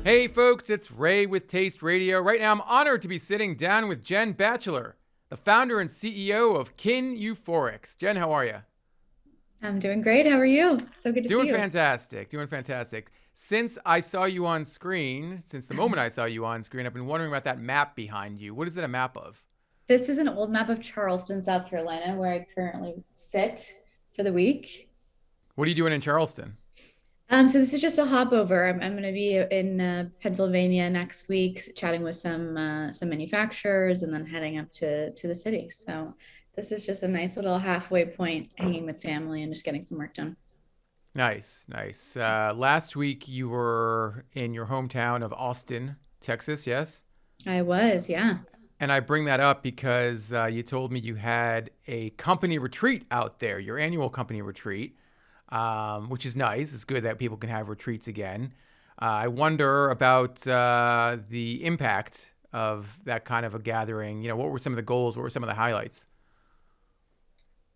Hey folks, it's Ray with Taste Radio. Right now I'm honored to be sitting down with Jen Batchelor, the founder and CEO of Kin Euphorics. Jen, how are you? I'm doing great. How are you? So good to see Doing you. fantastic, doing fantastic. Since I saw you on screen, since the moment I saw you on screen, I've been wondering about that map behind you. What is it a map of? This is an old map of Charleston, South Carolina, where I currently sit for the week. What are you doing in Charleston? So this is just a hop over. I'm going to be in Pennsylvania next week, chatting with some manufacturers, and then heading up to the city. So this is just a nice little halfway point, hanging with family and just getting some work done. Nice, nice. Last week you were in your hometown of Austin, Texas, yes? I was, yeah. And I bring that up because you told me you had a company retreat out there, your annual company retreat, which is nice. It's good that people can have retreats again. I wonder about the impact of that kind of a gathering. You know, what were some of the goals? What were some of the highlights?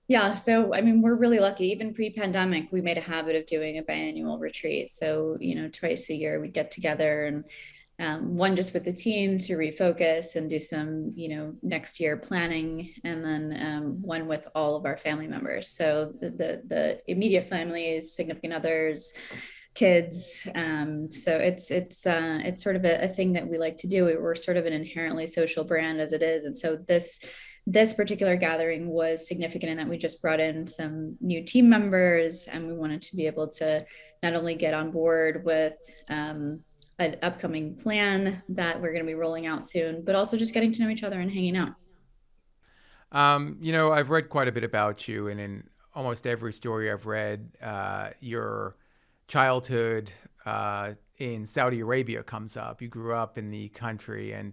Yeah, so I mean, we're really lucky. Even pre-pandemic, we made a habit of doing a biannual retreat. So, twice a year we'd get together and one just with the team to refocus and do some, next year planning, and then one with all of our family members. So the immediate families, significant others, kids. So it's sort of a thing that we like to do. We're sort of an inherently social brand as it is, and so this particular gathering was significant in that we just brought in some new team members, and we wanted to be able to not only get on board with an upcoming plan that we're going to be rolling out soon, but also just getting to know each other and hanging out. I've read quite a bit about you, and in almost every story I've read, your childhood in Saudi Arabia comes up. You grew up in the country, and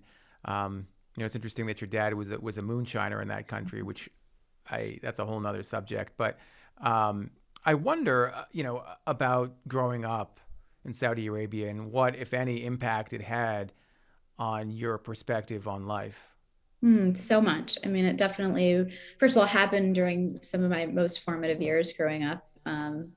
it's interesting that your dad was a moonshiner in that country, which I that's a whole nother subject. But I wonder, about growing up in Saudi Arabia and what, if any, impact it had on your perspective on life. So much. I mean, it definitely, first of all, happened during some of my most formative years growing up,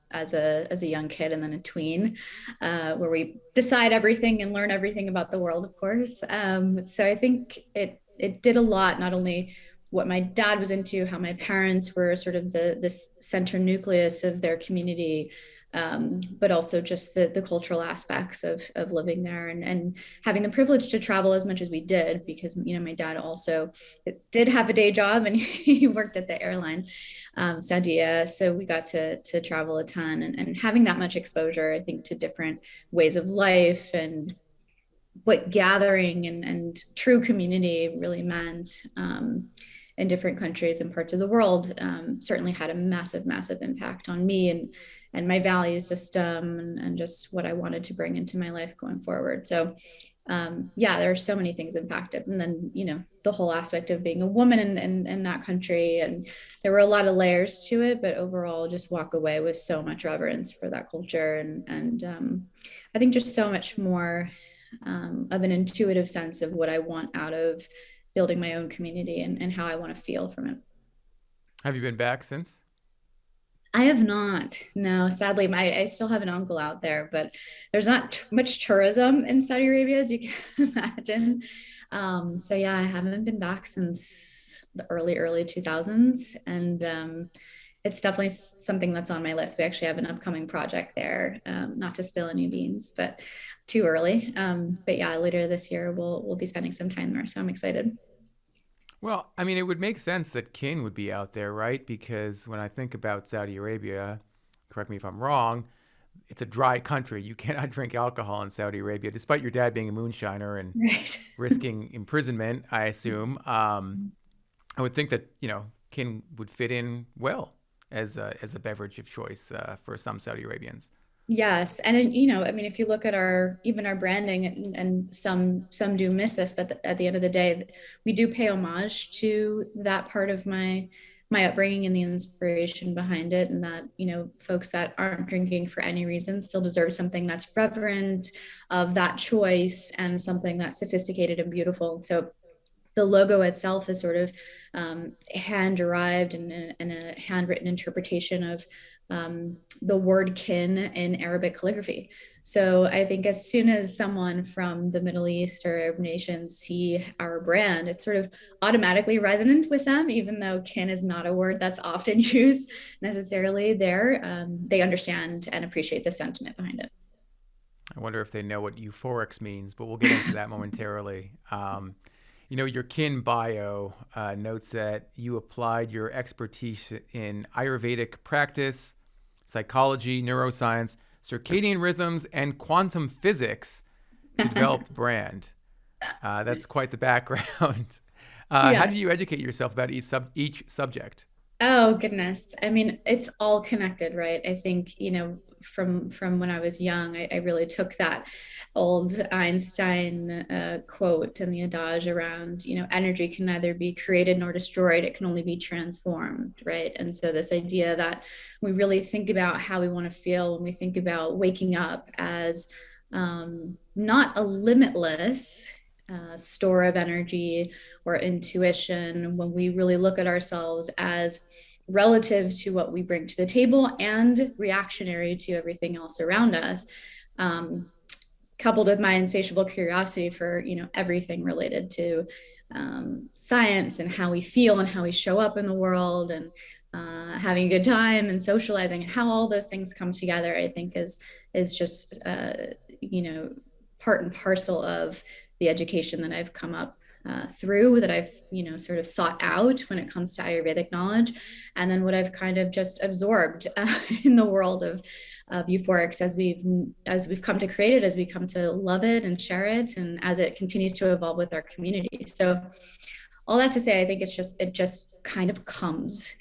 as a young kid and then a tween, where we decide everything and learn everything about the world, of course. So I think it did a lot, not only what my dad was into, how my parents were sort of this center nucleus of their community, but also just the cultural aspects of living there, and having the privilege to travel as much as we did, because my dad also did have a day job, and he worked at the airline, Saudia, so we got to travel a ton, and having that much exposure, I think, to different ways of life and what gathering and true community really meant, in different countries and parts of the world, certainly had a massive impact on me and my value system, and just what I wanted to bring into my life going forward. So yeah, there are so many things impacted. And then, the whole aspect of being a woman in that country. And there were a lot of layers to it, but overall, just walk away with so much reverence for that culture. And I think just so much more of an intuitive sense of what I want out of building my own community, and how I want to feel from it. Have you been back since? I have not. No, sadly, I still have an uncle out there, but there's not much tourism in Saudi Arabia, as you can imagine. So yeah, I haven't been back since the early 2000s, and it's definitely something that's on my list. We actually have an upcoming project there, not to spill any beans, but too early. But yeah, later this year we'll be spending some time there, so I'm excited. Well, I mean, it would make sense that Kin would be out there, right? Because when I think about Saudi Arabia, correct me if I'm wrong, it's a dry country. You cannot drink alcohol in Saudi Arabia, despite your dad being a moonshiner and Right. risking imprisonment, I assume. I would think that, Kin would fit in well as a beverage of choice for some Saudi Arabians. Yes, and I mean, if you look at our even our branding, and some do miss this, but at the end of the day, we do pay homage to that part of my upbringing and the inspiration behind it, and that folks that aren't drinking for any reason still deserve something that's reverent, of that choice, and something that's sophisticated and beautiful. So the logo itself is sort of hand derived, and a handwritten interpretation of the word kin in Arabic calligraphy. So I think as soon as someone from the Middle East or Arab nations see our brand, it's sort of automatically resonant with them, even though kin is not a word that's often used necessarily there. They understand and appreciate the sentiment behind it. I wonder if they know what euphorics means, but we'll get into that momentarily. Your kin bio notes that you applied your expertise in Ayurvedic practice, psychology, neuroscience, circadian rhythms, and quantum physics to develop the brand. That's quite the background. How Yeah. do you educate yourself about each subject? Oh goodness. I mean, it's all connected, right? I think, from when I was young, I really took that old Einstein quote and the adage around, energy can neither be created nor destroyed, it can only be transformed, right? And so this idea that we really think about how we want to feel when we think about waking up as not a limitless store of energy or intuition, when we really look at ourselves as relative to what we bring to the table and reactionary to everything else around us, coupled with my insatiable curiosity for everything related to science and how we feel and how we show up in the world, and having a good time and socializing, and how all those things come together, I think is just part and parcel of the education that I've come up through, that I've sort of sought out when it comes to Ayurvedic knowledge, and then what I've kind of just absorbed in the world of euphorics as we've come to create it, as we come to love it and share it, and as it continues to evolve with our community. So all that to say, I think it just kind of comes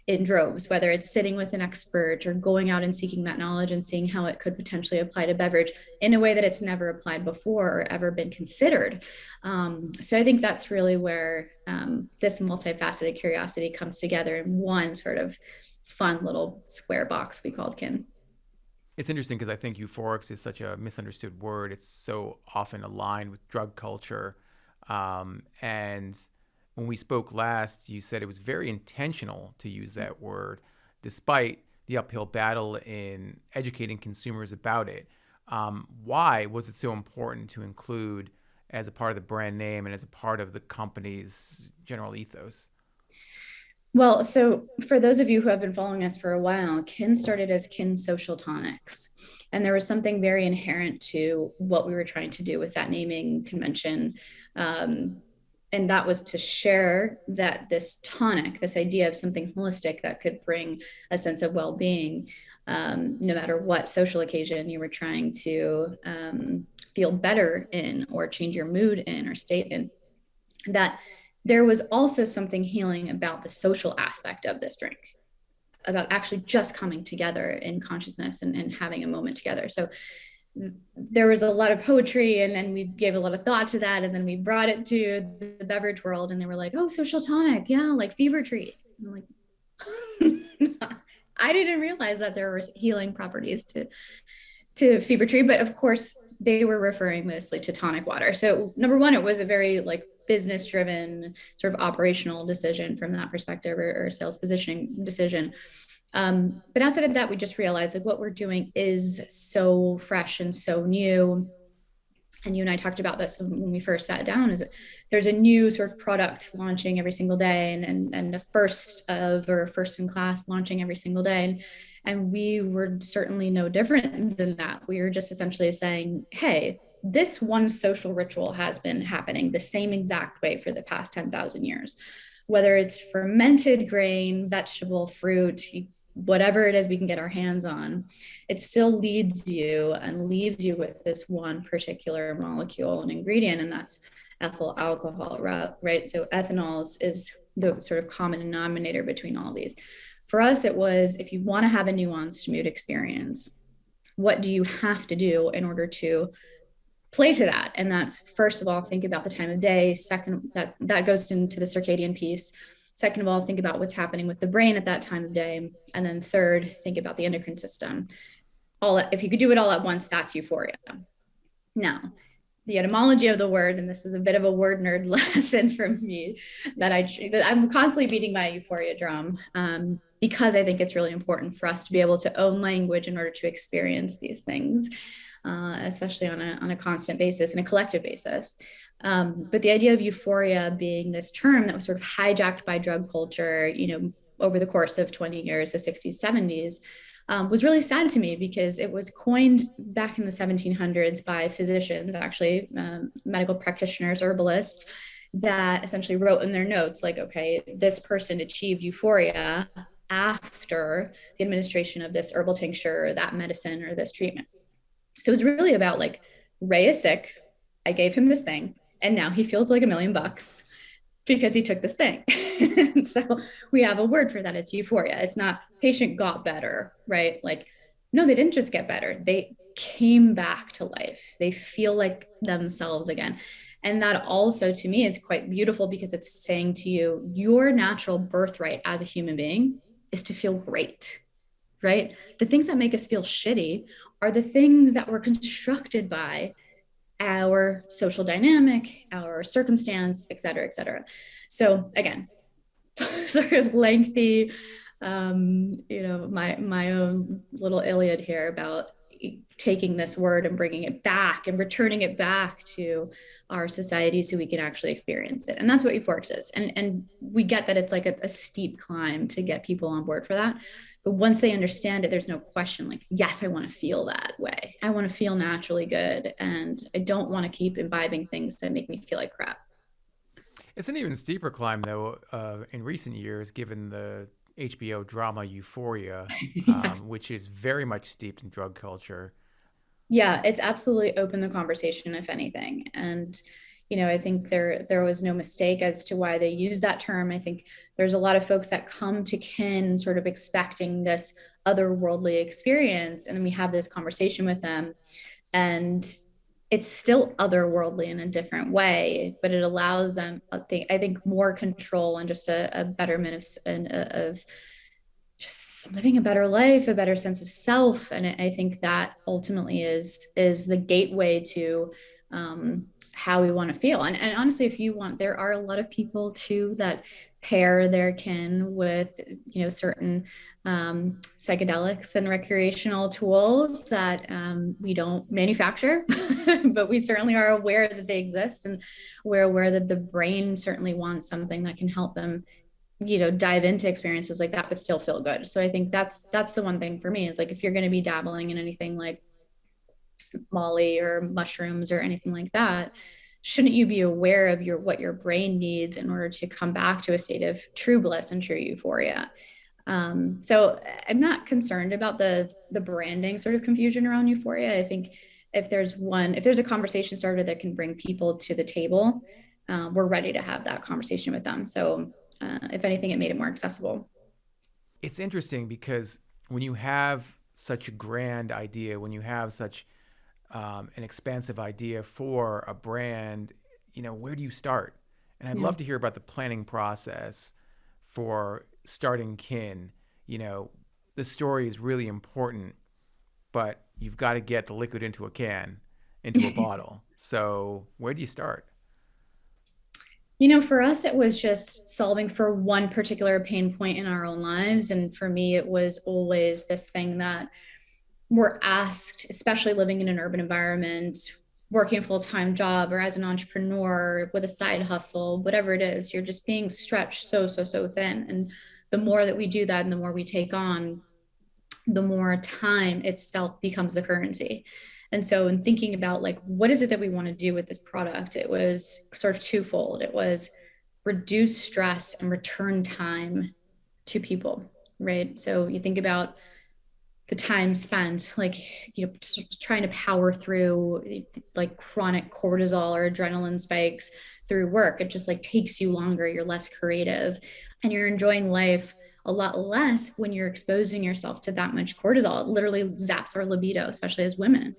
in droves, whether it's sitting with an expert or going out and seeking that knowledge and seeing how it could potentially apply to beverage in a way that it's never applied before or ever been considered. So I think that's really where this multifaceted curiosity comes together in one sort of fun little square box we called kin. It's interesting because I think euphorics is such a misunderstood word. It's so often aligned with drug culture. And when we spoke last, you said it was very intentional to use that word, despite the uphill battle in educating consumers about it. Why was it so important to include as a part of the brand name and as a part of the company's general ethos? Well, so for those of you who have been following us for a while, Kin started as Kin Social Tonics. And there was something very inherent to what we were trying to do with that naming convention. And that was to share that this tonic, this idea of something holistic that could bring a sense of well-being, no matter what social occasion you were trying to feel better in, or change your mood in, or state in, that there was also something healing about the social aspect of this drink, about actually just coming together in consciousness and having a moment together. So there was a lot of poetry, and then we gave a lot of thought to that, and then we brought it to the beverage world, and they were like, oh, social tonic, yeah, like fever tree. And I'm like, I didn't realize that there was healing properties to fever tree, but of course they were referring mostly to tonic water. So number one, it was a very like business driven sort of operational decision from that perspective, or sales positioning decision. But outside of that, we just realized that what we're doing is so fresh and so new. And you and I talked about this when we first sat down, is that there's a new sort of product launching every single day, and a first in class launching every single day. And we were certainly no different than that. We were just essentially saying, hey, this one social ritual has been happening the same exact way for the past 10,000 years, whether it's fermented grain, vegetable, fruit, whatever it is we can get our hands on, it still leads you and leaves you with this one particular molecule and ingredient, and that's ethyl alcohol, right? So ethanol is the sort of common denominator between all these. For us, it was, if you want to have a nuanced mood experience, what do you have to do in order to play to that? And that's, first of all, think about the time of day. Second, that goes into the circadian piece. Second of all, think about what's happening with the brain at that time of day. And then third, think about the endocrine system. If you could do it all at once, that's euphoria. Now, the etymology of the word, and this is a bit of a word nerd lesson from me, that I'm constantly beating my euphoria drum. because I think it's really important for us to be able to own language in order to experience these things, especially on a constant basis and a collective basis. But the idea of euphoria being this term that was sort of hijacked by drug culture, over the course of 20 years, the 60s, 70s, was really sad to me because it was coined back in the 1700s by physicians, actually, medical practitioners, herbalists, that essentially wrote in their notes, like, okay, this person achieved euphoria after the administration of this herbal tincture or that medicine or this treatment. So it was really about like, Ray is sick. I gave him this thing, and now he feels like $1,000,000 because he took this thing. So we have a word for that. It's euphoria. It's not patient got better, right? Like, no, they didn't just get better. They came back to life. They feel like themselves again. And that also to me is quite beautiful because it's saying to you, your natural birthright as a human being is to feel great, right? The things that make us feel shitty are the things that were constructed by our social dynamic, our circumstance, et cetera, et cetera. So again, sort of lengthy, my own little Iliad here about taking this word and bringing it back and returning it back to our society so we can actually experience it. And that's what Euphorics is. And we get that it's like a steep climb to get people on board for that. But once they understand it, there's no question, like, yes, I want to feel that way. I want to feel naturally good. And I don't want to keep imbibing things that make me feel like crap. It's an even steeper climb, though, in recent years, given the HBO drama Euphoria, Yes. which is very much steeped in drug culture. Yeah, it's absolutely opened the conversation, if anything. And I think there was no mistake as to why they used that term. I think there's a lot of folks that come to Kin sort of expecting this otherworldly experience, and then we have this conversation with them, and it's still otherworldly in a different way, but it allows them, I think more control and just a betterment of just living a better life, a better sense of self. And I think that ultimately is the gateway to how we want to feel. And honestly, if you want, there are a lot of people too that pair their Kin with certain psychedelics and recreational tools that we don't manufacture, but we certainly are aware that they exist, and we're aware that the brain certainly wants something that can help them dive into experiences like that but still feel good. So I think that's the one thing for me. It's like, if you're going to be dabbling in anything like Molly or mushrooms or anything like that, shouldn't you be aware of what your brain needs in order to come back to a state of true bliss and true euphoria? So I'm not concerned about the branding sort of confusion around euphoria. I think if there's a conversation starter that can bring people to the table, we're ready to have that conversation with them. So if anything, it made it more accessible. It's interesting because when you have such a grand idea, when you have such an expansive idea for a brand, where do you start? And I'd Yeah. love to hear about the planning process for starting Kin. The story is really important, but you've got to get the liquid into a can, into a bottle. So where do you start? For us, it was just solving for one particular pain point in our own lives. And for me, it was always this thing that we're asked, especially living in an urban environment, working a full-time job or as an entrepreneur with a side hustle, whatever it is, you're just being stretched so thin. And the more that we do that and the more we take on, the more time itself becomes the currency. And so in thinking about like, what is it that we want to do with this product, it was sort of twofold. It was reduce stress and return time to people, right? So you think about the time spent like trying to power through like chronic cortisol or adrenaline spikes through work. It just like takes you longer, you're less creative, and you're enjoying life a lot less when you're exposing yourself to that much cortisol. It literally zaps our libido, especially as women.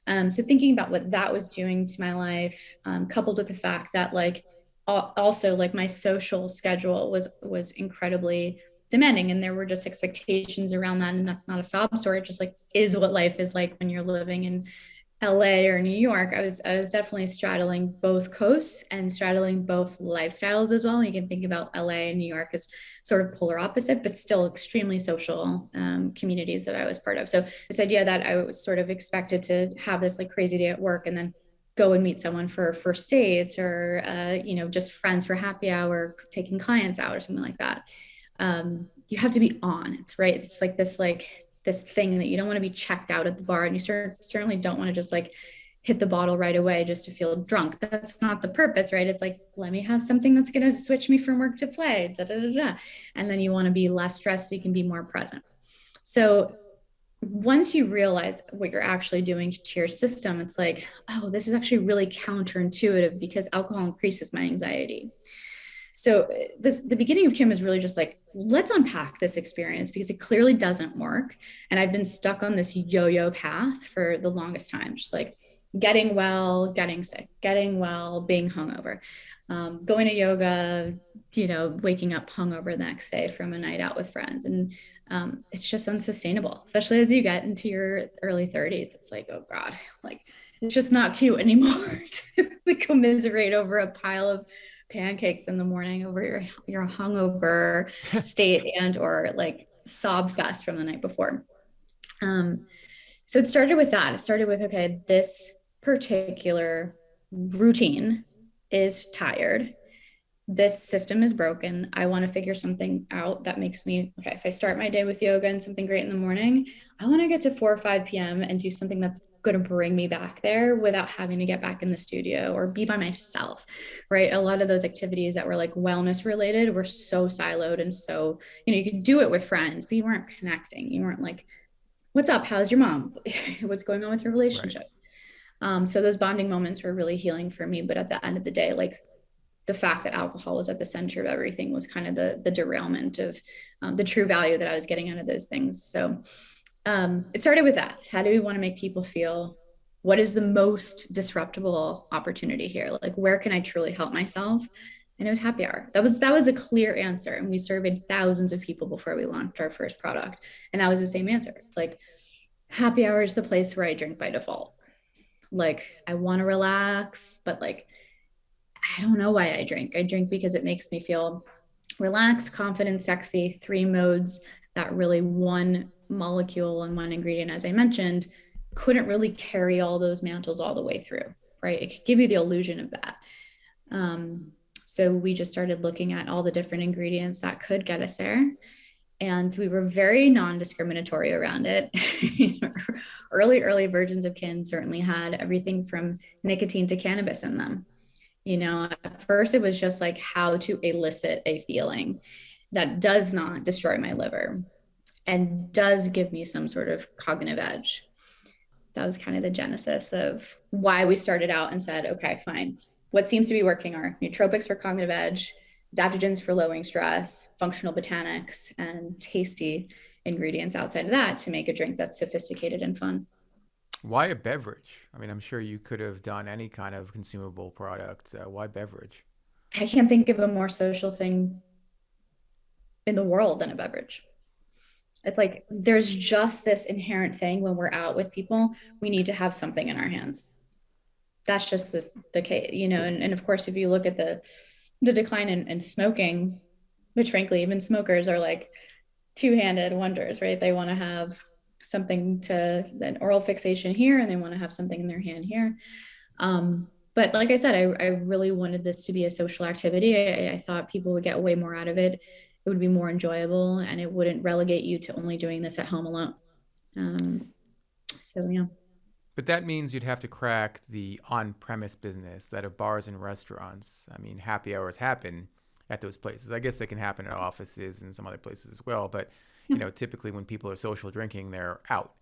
So thinking about what that was doing to my life, coupled with the fact that like also like my social schedule was incredibly demanding, and there were just expectations around that, and that's not a sob story. It just like is what life is like when you're living in LA or New York, I was definitely straddling both coasts and straddling both lifestyles as well. You can think about LA and New York as sort of polar opposite, but still extremely social communities that I was part of. So this idea that I was sort of expected to have this like crazy day at work and then go and meet someone for first dates or just friends for happy hour, taking clients out or something like that. You have to be on it, right? It's like this thing that you don't want to be checked out at the bar, and you certainly don't want to just like hit the bottle right away just to feel drunk. That's not the purpose, right? It's like, let me have something that's going to switch me from work to play, da, da, da, da. And then you want to be less stressed so you can be more present. So once you realize what you're actually doing to your system, it's like, oh, this is actually really counterintuitive because alcohol increases my anxiety. So the beginning of Kim is really just like, let's unpack this experience because it clearly doesn't work. And I've been stuck on this yo-yo path for the longest time, just like getting well, getting sick, getting well, being hungover, going to yoga, waking up hungover the next day from a night out with friends. And it's just unsustainable, especially as you get into your early 30s. It's like, oh God, like it's just not cute anymore to commiserate over a pile of pancakes in the morning over your hungover state and or like sob fest from the night before. So it started with that. It started with, okay, this particular routine is tired. This system is broken. I want to figure something out that makes me, okay, if I start my day with yoga and something great in the morning, I want to get to 4 or 5 p.m. and do something that's going to bring me back there without having to get back in the studio or be by myself, right? A lot of those activities that were like wellness related were so siloed. And so, you could do it with friends, but you weren't connecting. You weren't like, what's up? How's your mom? What's going on with your relationship? Right. So those bonding moments were really healing for me. But at the end of the day, like the fact that alcohol was at the center of everything was kind of the derailment of the true value that I was getting out of those things. So it started with that. How do we want to make people feel? What is the most disruptible opportunity here? Like, where can I truly help myself? And it was happy hour. That was a clear answer. And we surveyed thousands of people before we launched our first product. And that was the same answer. It's like, happy hour is the place where I drink by default. Like, I want to relax, but like, I don't know why I drink. I drink because it makes me feel relaxed, confident, sexy, 3 modes that really one molecule and one ingredient, as I mentioned, couldn't really carry all those mantles all the way through, right? It could give you the illusion of that. So we just started looking at all the different ingredients that could get us there. And we were very non-discriminatory around it. Early versions of Kin certainly had everything from nicotine to cannabis in them. At first it was just like how to elicit a feeling that does not destroy my liver and does give me some sort of cognitive edge. That was kind of the genesis of why we started out and said, okay, fine. What seems to be working are nootropics for cognitive edge, adaptogens for lowering stress, functional botanics, and tasty ingredients outside of that to make a drink that's sophisticated and fun. Why a beverage? I mean, I'm sure you could have done any kind of consumable product. Why beverage? I can't think of a more social thing in the world than a beverage. It's like there's just this inherent thing when we're out with people, we need to have something in our hands. That's just the case, and of course, if you look at the decline in smoking, which frankly, even smokers are like two-handed wonders, right? They want to have something to an oral fixation here, and they want to have something in their hand here. But like I said, I really wanted this to be a social activity. I thought people would get way more out of it. It would be more enjoyable, and it wouldn't relegate you to only doing this at home alone. So yeah. But that means you'd have to crack the on-premise business that of bars and restaurants. I mean, happy hours happen at those places. I guess they can happen at offices and some other places as well. But typically when people are social drinking, they're out.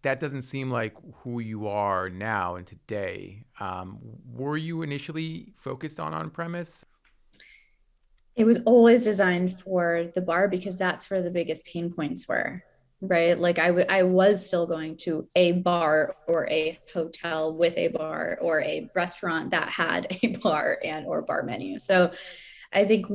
That doesn't seem like who you are now and today. Were you initially focused on on-premise? It was always designed for the bar because that's where the biggest pain points were, right? Like I was still going to a bar or a hotel with a bar or a restaurant that had a bar and or bar menu. So I think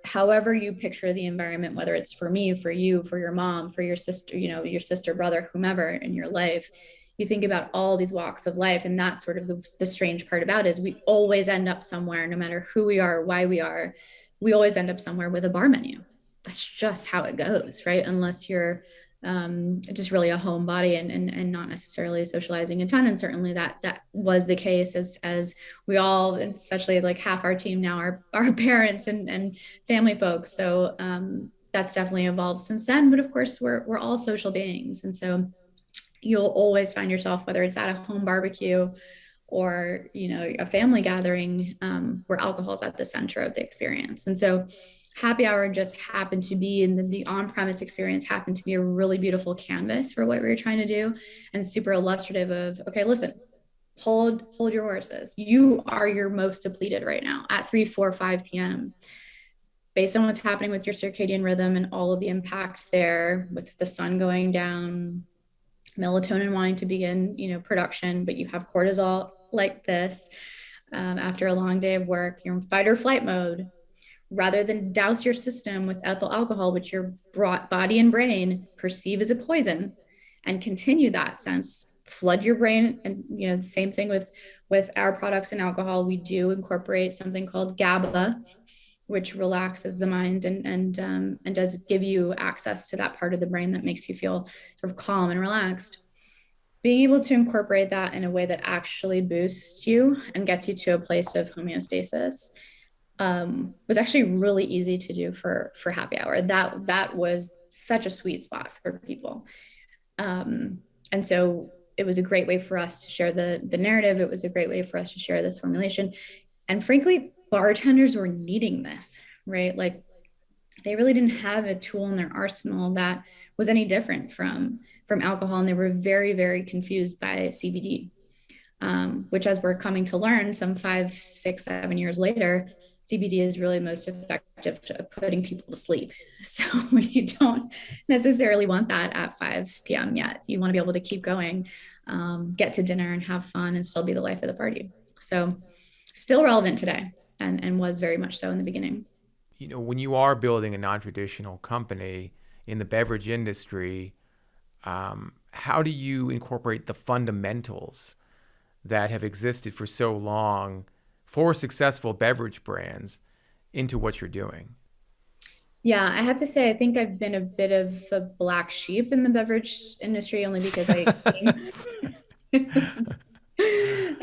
however you picture the environment, whether it's for me, for you, for your mom, for your sister, your sister, brother, whomever in your life, you think about all these walks of life. And that's sort of the strange part about it, is we always end up somewhere, no matter who we are, why we always end up somewhere with a bar menu. That's just how it goes, right? Unless you're just really a homebody and not necessarily socializing a ton. And certainly that was the case as we all, especially like half our team now are parents and family folks. So that's definitely evolved since then. But of course, we're all social beings, and so you'll always find yourself, whether it's at a home barbecue or a family gathering, where alcohol is at the center of the experience. And so happy hour just happened to be, and the on-premise experience happened to be a really beautiful canvas for what we were trying to do, and super illustrative of, okay, listen, hold your horses. You are your most depleted right now at 3, 4, 5 p.m. based on what's happening with your circadian rhythm and all of the impact there, with the sun going down, melatonin wanting to begin production, but you have cortisol like this. After a long day of work, you're in fight or flight mode. Rather than douse your system with ethyl alcohol, which your body and brain perceive as a poison, and continue that sense, flood your brain. And the same thing with our products and alcohol. We do incorporate something called Gaba, which relaxes the mind and does give you access to that part of the brain that makes you feel sort of calm and relaxed. Being able to incorporate that in a way that actually boosts you and gets you to a place of homeostasis was actually really easy to do for happy hour. That was such a sweet spot for people. And so it was a great way for us to share the narrative. It was a great way for us to share this formulation. And frankly, bartenders were needing this, right? Like, they really didn't have a tool in their arsenal that was any different from alcohol. And they were very, very confused by CBD, which, as we're coming to learn some 5, 6, 7 years later, CBD is really most effective at putting people to sleep. So you don't necessarily want that at 5 p.m. yet. You want to be able to keep going, get to dinner and have fun and still be the life of the party. So still relevant today, and was very much so in the beginning. When you are building a non-traditional company in the beverage industry, how do you incorporate the fundamentals that have existed for so long for successful beverage brands into what you're doing? Yeah, I have to say, I think I've been a bit of a black sheep in the beverage industry, only because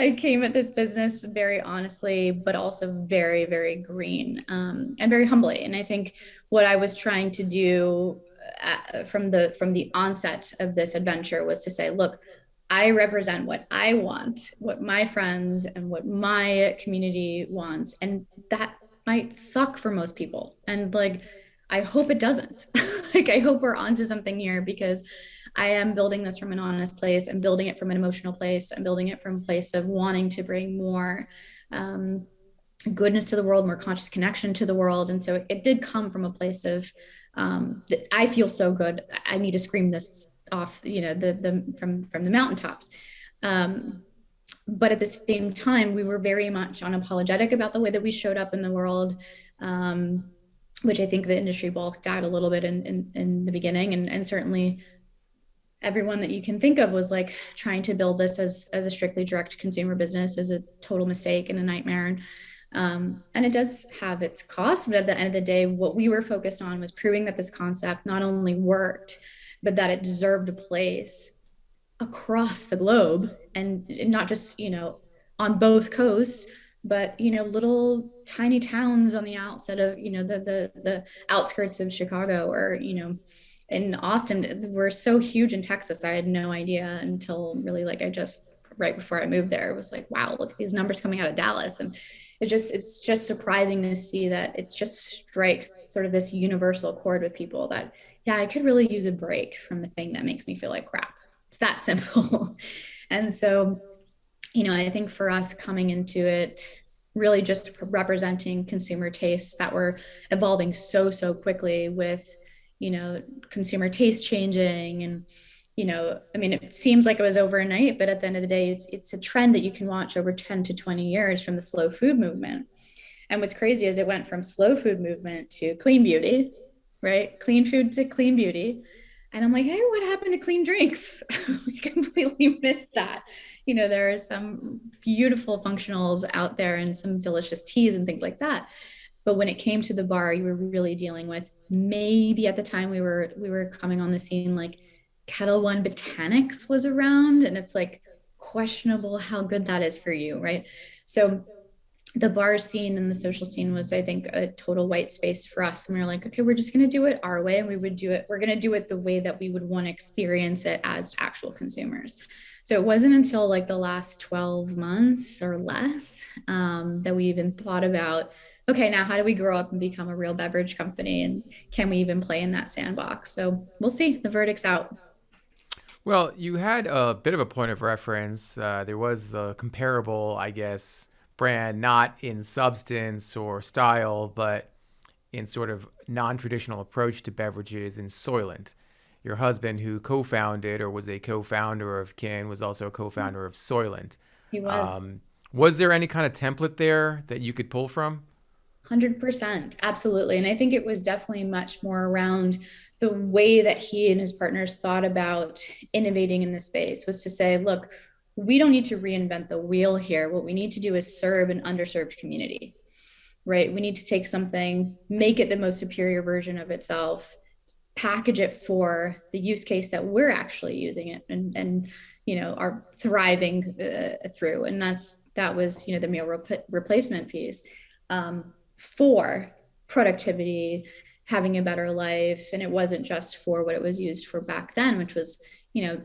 I came at this business very honestly, but also very, very green, and very humbly. And I think what I was trying to do from the onset of this adventure was to say, look, I represent what I want, what my friends and what my community wants, and that might suck for most people. And like, I hope it doesn't. Like, I hope we're onto something here, because I am building this from an honest place. I'm building it from an emotional place. I'm building it from a place of wanting to bring more goodness to the world, more conscious connection to the world. And so it did come from a place of that I feel so good. I need to scream this off, from the mountaintops. But at the same time, we were very much unapologetic about the way that we showed up in the world. Which I think the industry balked at a little bit in the beginning. And certainly everyone that you can think of was like trying to build this as a strictly direct consumer business is a total mistake and a nightmare. And it does have its costs, but at the end of the day, what we were focused on was proving that this concept not only worked, but that it deserved a place across the globe, and not just, on both coasts, but little tiny towns on the outset of the outskirts of Chicago, or in Austin. We're so huge in Texas. I had no idea until really, like, I just right before I moved there, it was like, wow, look at these numbers coming out of Dallas. And it's just surprising to see that it just strikes sort of this universal chord with people that, yeah, I could really use a break from the thing that makes me feel like crap. It's that simple. And so, I think for us coming into it, really just representing consumer tastes that were evolving so quickly with, consumer taste changing. And, it seems like it was overnight, but at the end of the day, it's a trend that you can watch over 10 to 20 years from the slow food movement. And what's crazy is it went from slow food movement to clean beauty, right? Clean food to clean beauty. And I'm like, hey, what happened to clean drinks? We completely missed that. There are some beautiful functionals out there and some delicious teas and things like that. But when it came to the bar, you were really dealing with, maybe at the time we were coming on the scene, like Kettle One Botanics was around, and it's like questionable how good that is for you, right? So the bar scene and the social scene was, I think, a total white space for us. And we were like, okay, we're just going to do it our way. And we're going to do it the way that we would want to experience it as actual consumers. So it wasn't until like the last 12 months or less that we even thought about, okay, now how do we grow up and become a real beverage company? And can we even play in that sandbox? So we'll see. The verdict's out. Well, you had a bit of a point of reference. There was the comparable, I guess, brand, not in substance or style, but in sort of non-traditional approach to beverages in Soylent. Your husband, who co-founded or was a co-founder of Kin, was also a co-founder of Soylent. He was. Um, was there any kind of template there that you could pull from? 100%. Absolutely. And I think it was definitely much more around the way that he and his partners thought about innovating in the space, was to say, look, we don't need to reinvent the wheel here. What we need to do is serve an underserved community, right? We need to take something, make it the most superior version of itself, package it for the use case that we're actually using it and are thriving through. And that was the meal replacement piece, for productivity, having a better life. And it wasn't just for what it was used for back then, which was,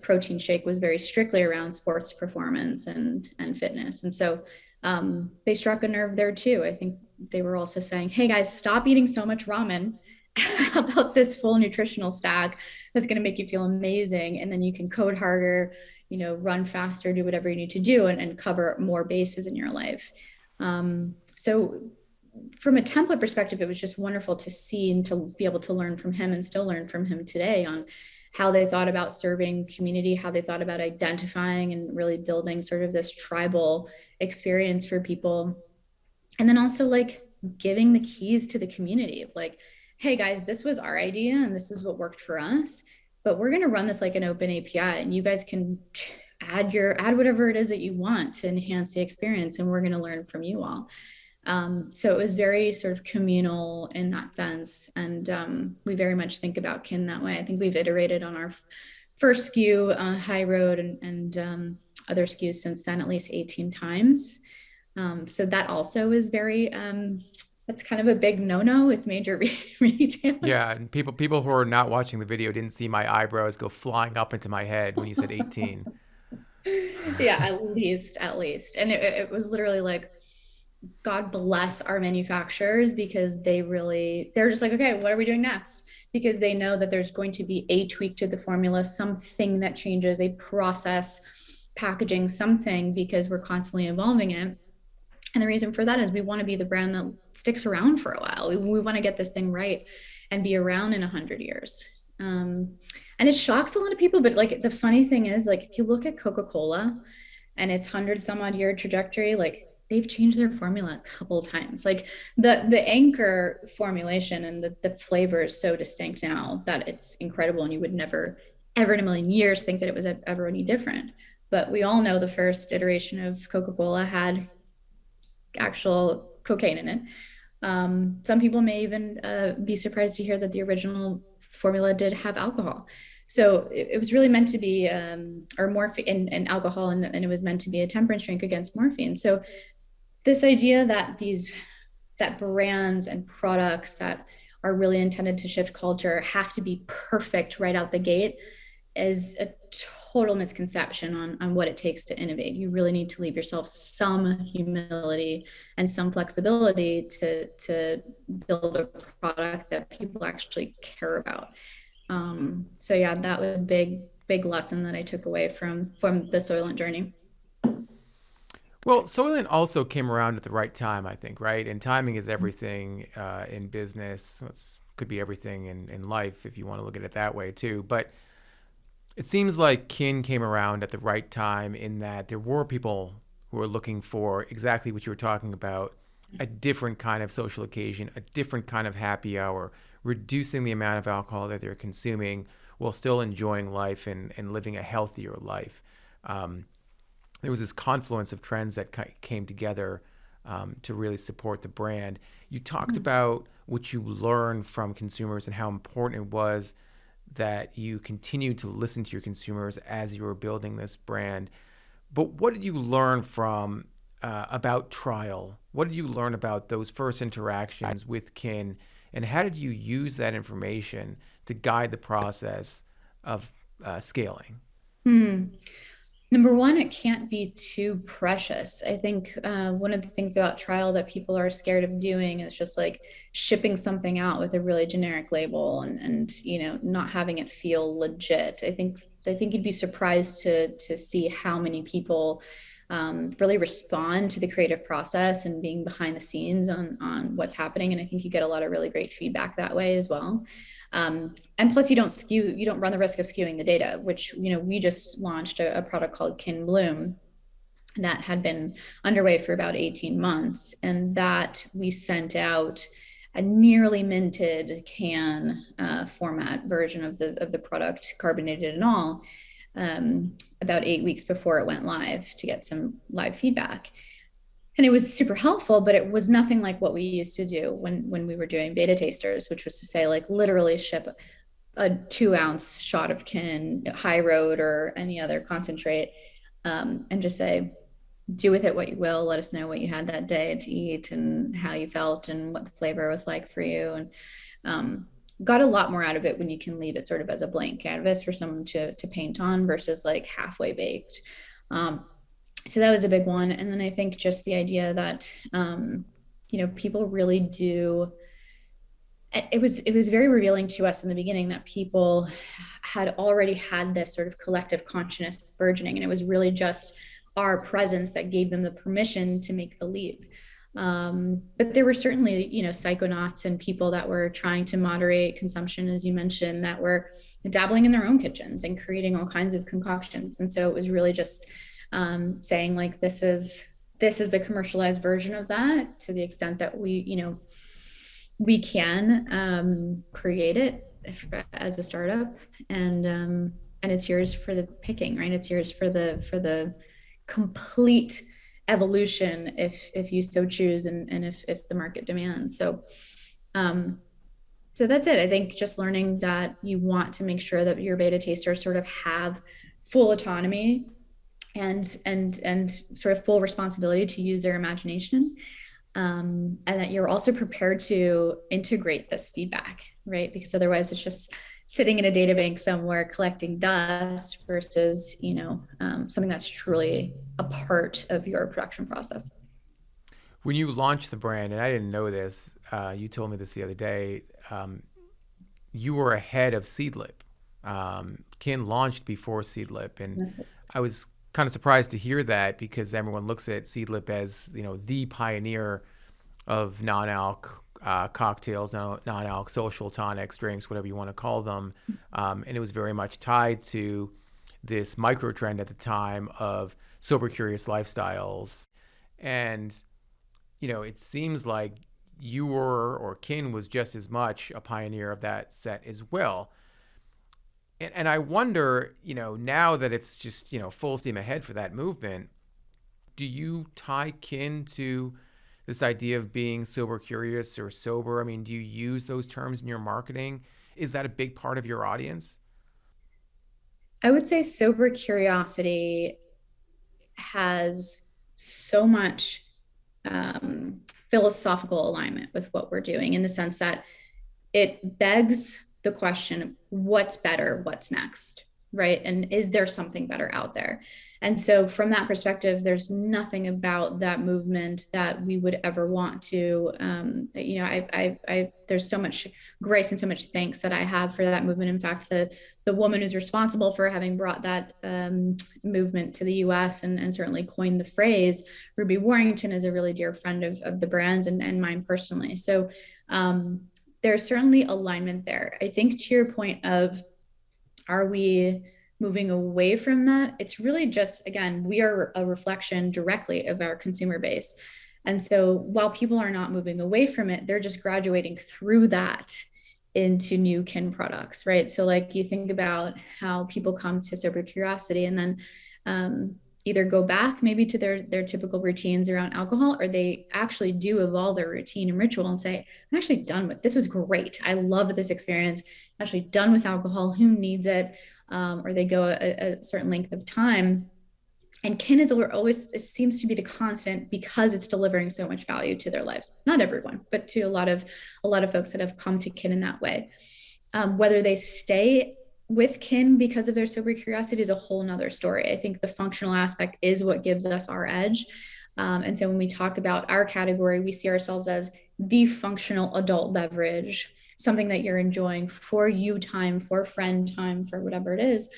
protein shake was very strictly around sports performance and fitness. And so they struck a nerve there too. I think they were also saying, hey guys, stop eating so much ramen. How about this full nutritional stack that's going to make you feel amazing? And then you can code harder, run faster, do whatever you need to do, and cover more bases in your life. So from a template perspective, it was just wonderful to see and to be able to learn from him, and still learn from him today, on how they thought about serving community, how they thought about identifying and really building sort of this tribal experience for people. And then also like giving the keys to the community, like, hey guys, this was our idea and this is what worked for us, but we're going to run this like an open API, and you guys can add whatever it is that you want to enhance the experience, and we're going to learn from you all. So it was very sort of communal in that sense. And we very much think about Kin that way. I think we've iterated on our first SKU, High Road, and other SKUs since then, at least 18 times. So that also is very, that's kind of a big no-no with major Yeah, retailers. and people who are not watching the video didn't see my eyebrows go flying up into my head when you said 18. Yeah, at least. And it was literally like, God bless our manufacturers, because they're just like, okay, what are we doing next? Because they know that there's going to be a tweak to the formula, something that changes, a process, packaging, something, because we're constantly evolving it. And the reason for that is we want to be the brand that sticks around for a while. We want to get this thing right and be around in 100 years. And it shocks a lot of people, but like the funny thing is, like, if you look at Coca-Cola and its 100 some odd year trajectory, like they've changed their formula a couple of times. Like the anchor formulation and the flavor is so distinct now that it's incredible, and you would never ever in a million years think that it was ever any different. But we all know the first iteration of Coca-Cola had actual cocaine in it. Some people may even be surprised to hear that the original formula did have alcohol. So it was really meant to be, or morphine and alcohol, and it was meant to be a temperance drink against morphine. So this idea that brands and products that are really intended to shift culture have to be perfect right out the gate is a total misconception on what it takes to innovate. You really need to leave yourself some humility and some flexibility to build a product that people actually care about. So yeah, that was a big lesson that I took away from the Soylent journey. Well, Soylent also came around at the right time, I think, right? And timing is everything in business. It could be everything in life if you want to look at it that way too. But it seems like Kin came around at the right time in that there were people who were looking for exactly what you were talking about, a different kind of social occasion, a different kind of happy hour, reducing the amount of alcohol that they're consuming while still enjoying life and living a healthier life. Um, there was this confluence of trends that came together to really support the brand. You talked about what you learned from consumers and how important it was that you continued to listen to your consumers as you were building this brand. But what did you learn from about trial? What did you learn about those first interactions with Kin, and how did you use that information to guide the process of scaling? Hmm. Number one, it can't be too precious. I think one of the things about trial that people are scared of doing is just like shipping something out with a really generic label and not having it feel legit. I think you'd be surprised to see how many people really respond to the creative process and being behind the scenes on what's happening. And I think you get a lot of really great feedback that way as well. And plus you don't run the risk of skewing the data, which, we just launched a product called Kin Bloom that had been underway for about 18 months. And that we sent out a nearly minted can format version of the product, carbonated and all, about 8 weeks before it went live to get some live feedback. And it was super helpful, but it was nothing like what we used to do when we were doing beta tasters, which was to say, like, literally ship a 2-ounce shot of Kin, high road, or any other concentrate, and just say, do with it what you will. Let us know what you had that day to eat and how you felt and what the flavor was like for you. And got a lot more out of it when you can leave it sort of as a blank canvas for someone to paint on versus like halfway baked. So that was a big one. And then I think just the idea that, people really do. It was very revealing to us in the beginning that people had already had this sort of collective consciousness burgeoning, and it was really just our presence that gave them the permission to make the leap. But there were certainly, psychonauts and people that were trying to moderate consumption, as you mentioned, that were dabbling in their own kitchens and creating all kinds of concoctions. And so it was really just saying, like, this is the commercialized version of that, to the extent that we can create it as a startup, and it's yours for the picking, right? It's yours for the complete evolution if you so choose, and if the market demands. So that's it. I think just learning that you want to make sure that your beta tasters sort of have full autonomy and sort of full responsibility to use their imagination, and that you're also prepared to integrate this feedback, right? Because otherwise it's just sitting in a data bank somewhere collecting dust versus, something that's truly a part of your production process. When you launched the brand, and I didn't know this, you told me this the other day, you were ahead of Seedlip. Kin launched before Seedlip, and I was kind of surprised to hear that, because everyone looks at Seedlip as, the pioneer of non-alc cocktails, non-alc social tonics, drinks, whatever you want to call them. And it was very much tied to this micro trend at the time of sober, curious lifestyles. And, it seems like you were, or Kin was just as much a pioneer of that set as well. And I wonder, now that it's just, full steam ahead for that movement, do you tie Kin to this idea of being sober curious or sober? I mean, do you use those terms in your marketing? Is that a big part of your audience? I would say sober curiosity has so much philosophical alignment with what we're doing, in the sense that it begs the question, what's better, what's next, right? And is there something better out there? And so from that perspective, there's nothing about that movement that we would ever want to, there's so much grace and so much thanks that I have for that movement. In fact, the woman who's responsible for having brought that movement to the US, and certainly coined the phrase, Ruby Warrington, is a really dear friend of the brands and mine personally. So there's certainly alignment there. I think to your point of, are we moving away from that? It's really just, again, we are a reflection directly of our consumer base. And so while people are not moving away from it, they're just graduating through that into new kin products, right? So like you think about how people come to sober curiosity and then either go back maybe to their typical routines around alcohol, or they actually do evolve their routine and ritual and say, I'm actually done with this. Was great. I love this experience. I'm actually done with alcohol. Who needs it? Or they go a certain length of time. And kin is always, it seems to be the constant because it's delivering so much value to their lives. Not everyone, but to a lot of folks that have come to kin in that way. Whether they stay with kin because of their sober curiosity is a whole nother story. I think the functional aspect is what gives us our edge. And so when we talk about our category, we see ourselves as the functional adult beverage, something that you're enjoying for you time, for friend time, for whatever it is,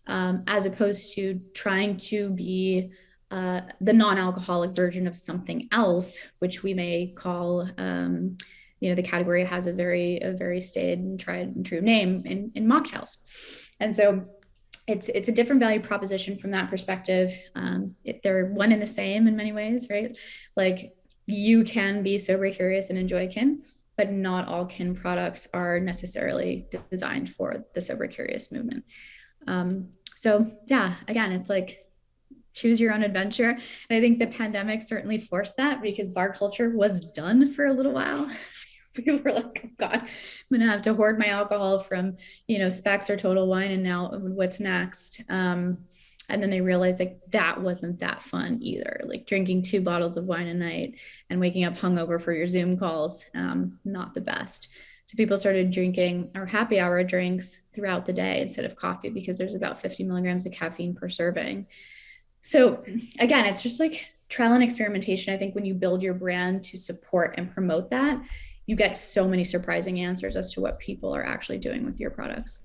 as opposed to trying to be the non-alcoholic version of something else, which we may call, the category has a very staid and tried and true name in mocktails. And so it's a different value proposition from that perspective. They're one and the same in many ways, right? Like you can be sober curious and enjoy kin, but not all kin products are necessarily designed for the sober curious movement. So yeah, again, it's like choose your own adventure. And I think the pandemic certainly forced that because bar culture was done for a little while. People were like, oh God, I'm going to have to hoard my alcohol from, Specs or Total Wine. And now what's next? And then they realized like that wasn't that fun either. Like drinking 2 bottles of wine a night and waking up hungover for your Zoom calls, not the best. So people started drinking or happy hour drinks throughout the day instead of coffee because there's about 50 milligrams of caffeine per serving. So again, it's just like trial and experimentation. I think when you build your brand to support and promote that, you get so many surprising answers as to what people are actually doing with your products.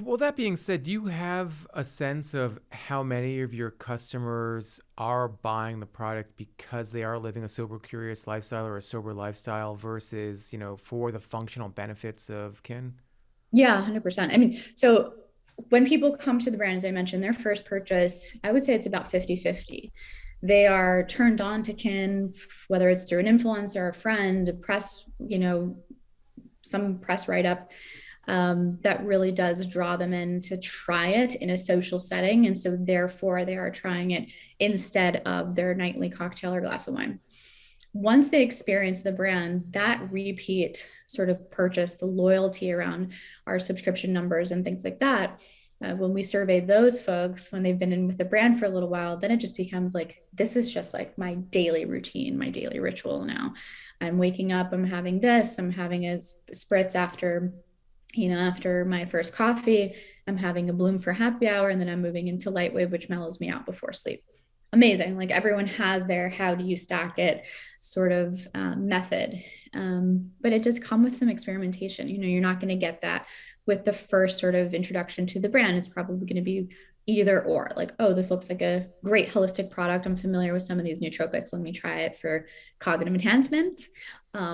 Well, that being said, do you have a sense of how many of your customers are buying the product because they are living a sober curious lifestyle or a sober lifestyle versus, for the functional benefits of kin? Yeah, 100%. I mean, so when people come to the brand, as I mentioned, their first purchase, I would say it's about 50-50. They are turned on to kin, whether it's through an influencer, a friend, a press, some press write up, that really does draw them in to try it in a social setting. And so therefore they are trying it instead of their nightly cocktail or glass of wine. Once they experience the brand, that repeat sort of purchase, the loyalty around our subscription numbers and things like that, when we survey those folks, when they've been in with the brand for a little while, then it just becomes like, this is just like my daily routine, my daily ritual now. I'm waking up, I'm having this, I'm having a spritz after my first coffee, I'm having a bloom for happy hour, and then I'm moving into light wave, which mellows me out before sleep. Amazing. Like everyone has their how do you stack it sort of method. But it does come with some experimentation. You're not going to get that with the first sort of introduction to the brand. It's probably going to be either or, like, oh, this looks like a great holistic product. I'm familiar with some of these nootropics. Let me try it for cognitive enhancement.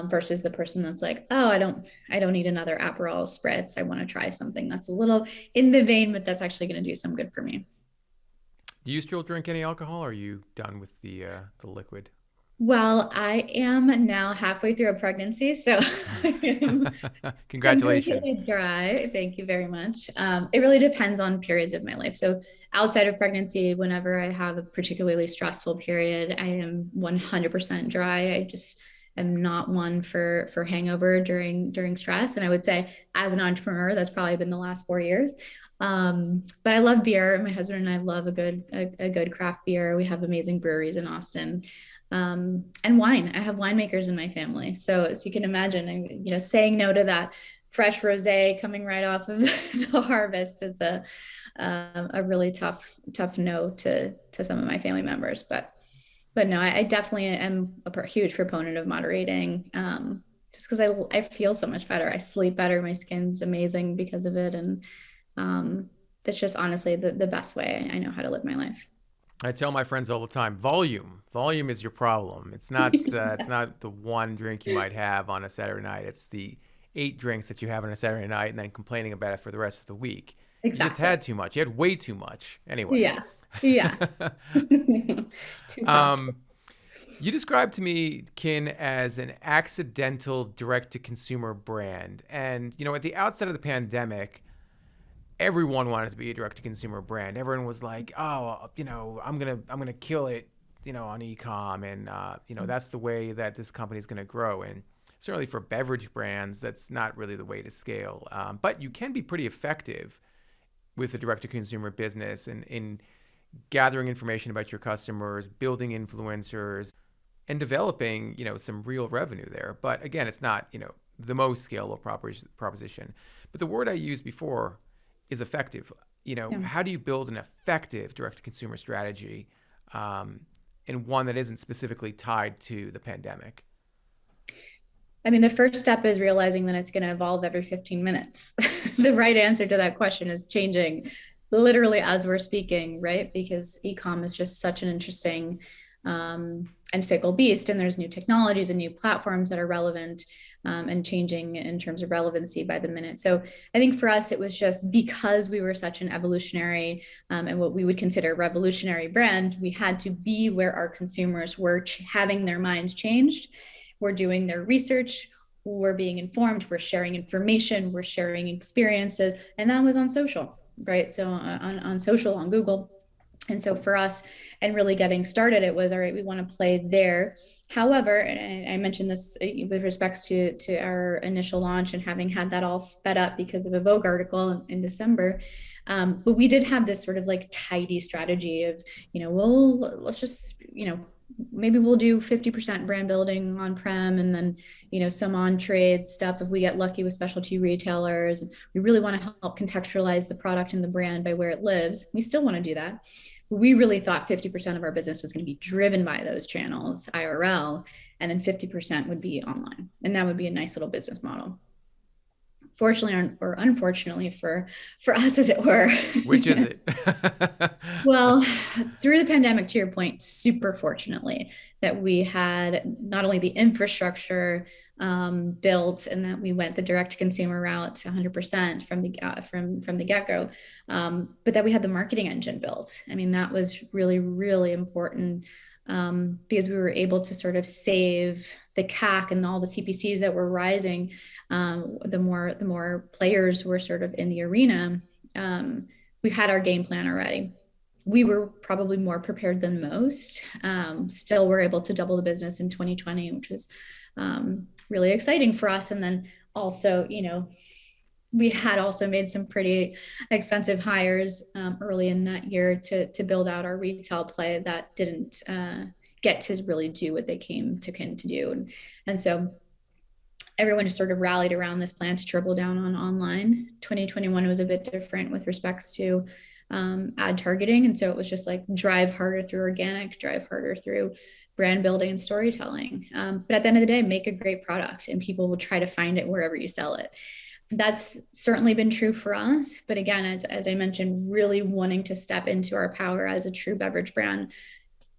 Versus the person that's like, oh, I don't need another Aperol spritz. I want to try something that's a little in the vein, but that's actually going to do some good for me. Do you still drink any alcohol? Or are you done with the liquid? Well, I am now halfway through a pregnancy, so I am Congratulations. completely dry. Thank you very much. It really depends on periods of my life. So outside of pregnancy, whenever I have a particularly stressful period, I am 100% dry. I just am not one for hangover during stress. And I would say as an entrepreneur, that's probably been the last 4 years. But I love beer. My husband and I love a good craft beer. We have amazing breweries in Austin. And wine. I have winemakers in my family. So as you can imagine, saying no to that fresh rosé coming right off of the harvest is a really tough no to some of my family members. But no, I definitely am a huge proponent of moderating. Just because I feel so much better. I sleep better. My skin's amazing because of it. And that's just honestly the best way I know how to live my life. I tell my friends all the time, volume is your problem. It's not it's not the one drink you might have on a Saturday night. It's the 8 drinks that you have on a Saturday night and then complaining about it for the rest of the week. You just Exactly. had too much. You had way too much. Anyway. Yeah. Yeah. Too costly. um, You described to me Kin as an accidental direct-to-consumer brand, and at the outset of the pandemic, everyone wanted to be a direct-to-consumer brand. Everyone was like, "Oh, I'm gonna kill it, on e-com, and that's the way that this company is gonna grow." And certainly for beverage brands, that's not really the way to scale. But you can be pretty effective with a direct-to-consumer business and in gathering information about your customers, building influencers, and developing, some real revenue there. But again, it's not, the most scalable proposition. But the word I used before is effective. Yeah. How do you build an effective direct-to-consumer strategy, and one that isn't specifically tied to the pandemic? I mean, the first step is realizing that it's going to evolve every 15 minutes. The right answer to that question is changing literally as we're speaking, right? Because e-com is just such an interesting and fickle beast, and there's new technologies and new platforms that are relevant and changing in terms of relevancy by the minute. So I think for us, it was just because we were such an evolutionary and what we would consider revolutionary brand, we had to be where our consumers were having their minds changed. We're doing their research, we're being informed, we're sharing information, we're sharing experiences, and that was on social, right? So on social, on Google. And so for us, and really getting started, it was all right, we want to play there. However, and I mentioned this with respects to our initial launch and having had that all sped up because of a Vogue article in December. But we did have this sort of like tidy strategy of, let's just, maybe we'll do 50% brand building on prem, and then some on trade stuff if we get lucky with specialty retailers. We really want to help contextualize the product and the brand by where it lives. We still want to do that. We really thought 50% of our business was going to be driven by those channels, IRL, and then 50% would be online, and that would be a nice little business model. Fortunately or unfortunately for us, as it were. Which is it? Well, through the pandemic, to your point, super fortunately that we had not only the infrastructure built, and that we went the direct to consumer route 100% from the get-go, but that we had the marketing engine built. I mean, that was really, really important, because we were able to sort of save the CAC and all the CPCs that were rising. The more players were sort of in the arena. We had our game plan already. We were probably more prepared than most. Still, we're able to double the business in 2020, which was really exciting for us. And then also, we had also made some pretty expensive hires early in that year to build out our retail play that didn't get to really do what they came to Kin to do. And so everyone just sort of rallied around this plan to triple down on online. 2021 was a bit different with respects to ad targeting. And so it was just like drive harder through organic, drive harder through brand building and storytelling. But at the end of the day, make a great product and people will try to find it wherever you sell it. That's certainly been true for us. But again, as I mentioned, really wanting to step into our power as a true beverage brand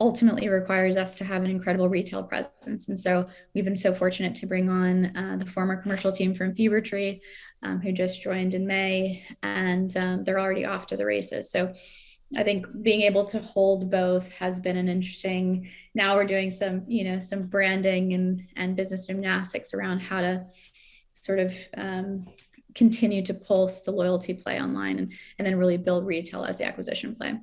ultimately requires us to have an incredible retail presence. And so we've been so fortunate to bring on the former commercial team from Fevertree, who just joined in May, and they're already off to the races. So I think being able to hold both has been an interesting, now we're doing some, some branding and business gymnastics around how to sort of continue to pulse the loyalty play online and then really build retail as the acquisition play.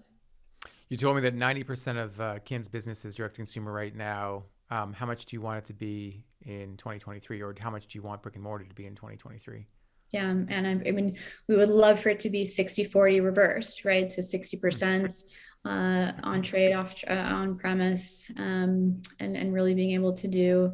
You told me that 90% of Kin's business is direct consumer right now. How much do you want it to be in 2023, or how much do you want brick and mortar to be in 2023? Yeah, and I mean, we would love for it to be 60-40 reversed, right? So 60% on trade, off on premise, and really being able to do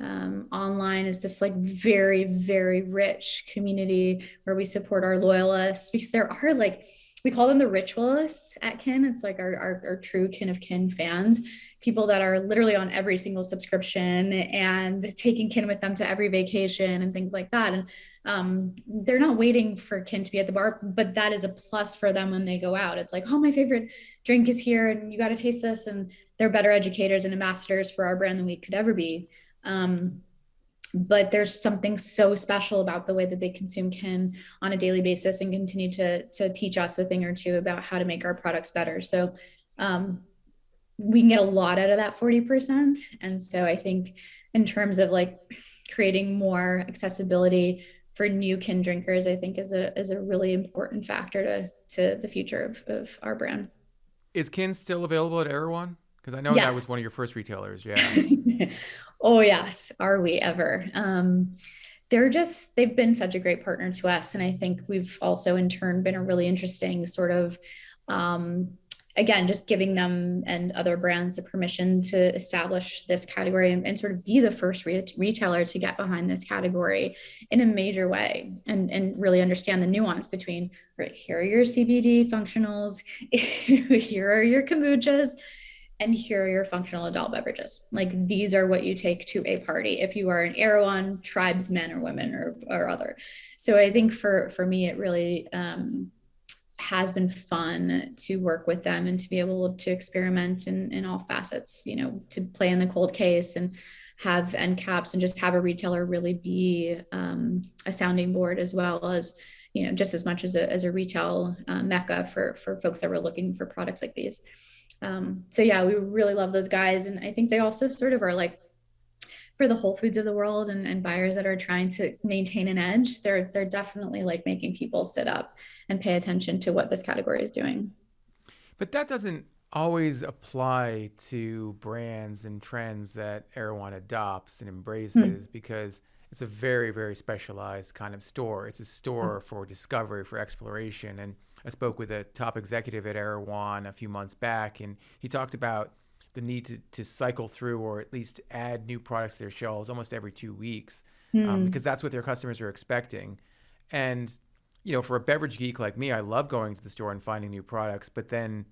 online is this like very, very rich community where we support our loyalists, because there are like, we call them the ritualists at Kin. It's like our true Kin of Kin fans, people that are literally on every single subscription and taking Kin with them to every vacation and things like that. And they're not waiting for Kin to be at the bar, but that is a plus for them when they go out. It's like, oh, my favorite drink is here and you got to taste this. And they're better educators and ambassadors for our brand than we could ever be. But there's something so special about the way that they consume Kin on a daily basis and continue to teach us a thing or two about how to make our products better. So we can get a lot out of that 40%. And so I think in terms of like creating more accessibility for new kin drinkers, I think is a really important factor to the future of our brand. Is Kin still available at Erewhon? Because I know that Yes. was one of your first retailers. Yeah. Oh yes, are we ever? They've been such a great partner to us, and I think we've also in turn been a really interesting sort of um, again, just giving them and other brands the permission to establish this category and sort of be the first retailer to get behind this category in a major way, and really understand the nuance between, right, here are your CBD functionals, here are your kombuchas, and here are your functional adult beverages. Like these are what you take to a party if you are an Erewhon tribesman or women or other. So I think for me, it really has been fun to work with them and to be able to experiment in all facets, you know, to play in the cold case and have end caps and just have a retailer really be a sounding board as well as, you know, just as much as a retail mecca for folks that were looking for products like these. So yeah, we really love those guys. And I think they also sort of are like for the Whole Foods of the world and buyers that are trying to maintain an edge, they're definitely like making people sit up and pay attention to what this category is doing. But that doesn't always apply to brands and trends that Erewhon adopts and embraces Hmm. because it's a very, very specialized kind of store. It's a store for discovery, for exploration. And I spoke with a top executive at Erewhon a few months back, and he talked about the need to cycle through or at least add new products to their shelves almost every 2 weeks because Hmm. that's what their customers are expecting. And, you know, for a beverage geek like me, I love going to the store and finding new products, but then